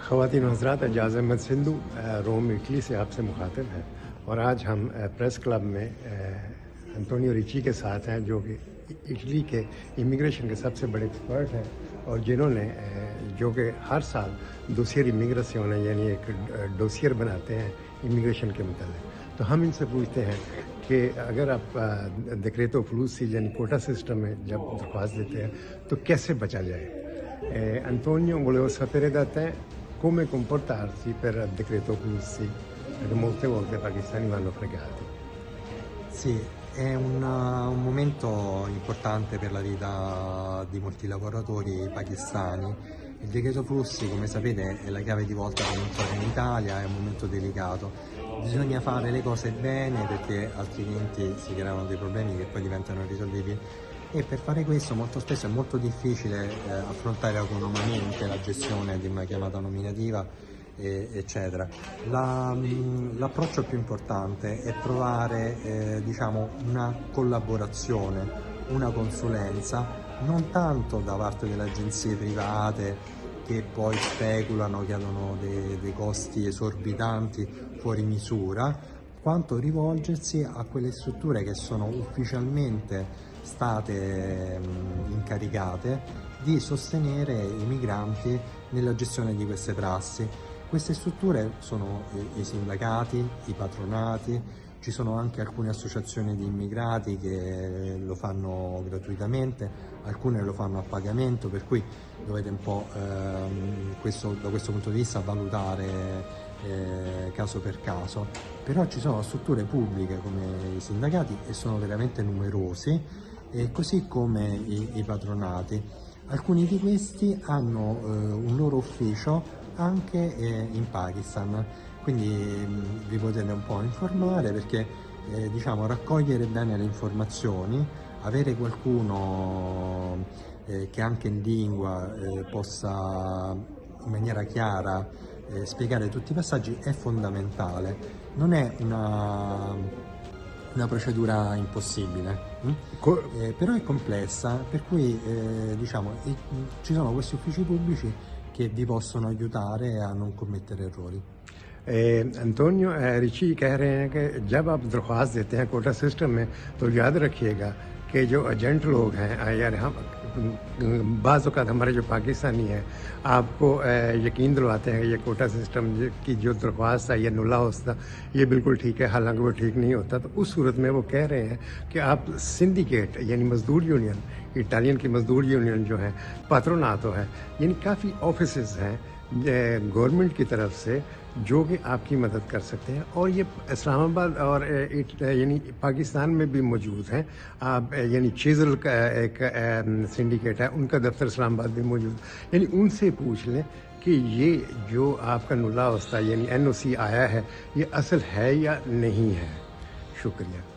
ख़वातीन व हज़रात, एजाज़ अहमद Sindhu Rome Italy से आपसे मुखातिब हैं और आज हम प्रेस क्लब में एंटोनियो रिची के साथ हैं, जो कि इटली के इमिग्रेशन के सबसे बड़े एक्सपर्ट हैं और जिन्होंने जो कि हर साल दोसियर इमिग्रेशन यानी एक डोसियर बनाते हैं इमिग्रेशन के मतलब। तो हम इनसे पूछते हैं कि अगर आप डिक्रेटो फ्लूसी यानी कोटा सिस्टम में जब दरख्वास्त देते हैं तो कैसे बचा जाए। Antonio, volevo sapere da te come comportarsi per decreto flussi, perché molte volte i pakistani vanno fregati. Sì, è un momento importante per la vita di molti lavoratori pakistani. Il decreto flussi, come sapete, è la chiave di volta per entrare in Italia, è un momento delicato. Bisogna fare le cose bene perché altrimenti si creano dei problemi che poi diventano irrisolvibili. E per fare questo molto spesso è molto difficile affrontare autonomamente la gestione di una chiamata nominativa, eccetera. L'approccio più importante è trovare diciamo una collaborazione, una consulenza, non tanto da parte delle agenzie private che poi speculano, chiedono dei costi esorbitanti fuori misura, quanto rivolgersi a quelle strutture che sono ufficialmente state incaricate di sostenere i migranti nella gestione di queste prassi. Queste strutture sono i sindacati, i patronati, ci sono anche alcune associazioni di immigrati che lo fanno gratuitamente, alcune lo fanno a pagamento, per cui dovete un po' da questo punto di vista valutare caso per caso. Però ci sono strutture pubbliche come i sindacati e sono veramente numerosi, così come i patronati. Alcuni di questi hanno un loro ufficio anche in Pakistan, quindi vi potete un po' informare perché diciamo raccogliere bene le informazioni, avere qualcuno che anche in lingua possa in maniera chiara spiegare tutti i passaggi è fondamentale. Non è una procedura impossibile, però è complessa, per cui diciamo ci sono questi uffici pubblici che vi possono aiutare a non commettere errori. Antonio Ricci कह रहे हैं कि जब आप दरख्वास्त देते हैं quota system में तो याद रखिएगा कि जो एजेंट लोग हैं यार हम बाज़ औक़ात हमारे जो पाकिस्तानी हैं आपको यकीन दिलवाते हैं ये कोटा सिस्टम की जो दरख्वास्त है ये नुला होता ये बिल्कुल ठीक है, हालांकि वो ठीक नहीं होता। तो उस सूरत में वो कह रहे हैं कि आप सिंडिकेट यानी मजदूर यूनियन, इटालियन की मजदूर यूनियन जो है, पात्रोनातो है, यानी काफ़ी ऑफिसेस हैं गवर्नमेंट की तरफ से जो कि आपकी मदद कर सकते हैं और ये इस्लामाबाद और यानी पाकिस्तान में भी मौजूद हैं। आप यानी चिज़ल का एक सिंडिकेट है, उनका दफ्तर इस्लामाबाद भी मौजूद, यानी उनसे पूछ लें कि ये जो आपका नुला वस्ता यानी NOC आया है ये असल है या नहीं है। शुक्रिया।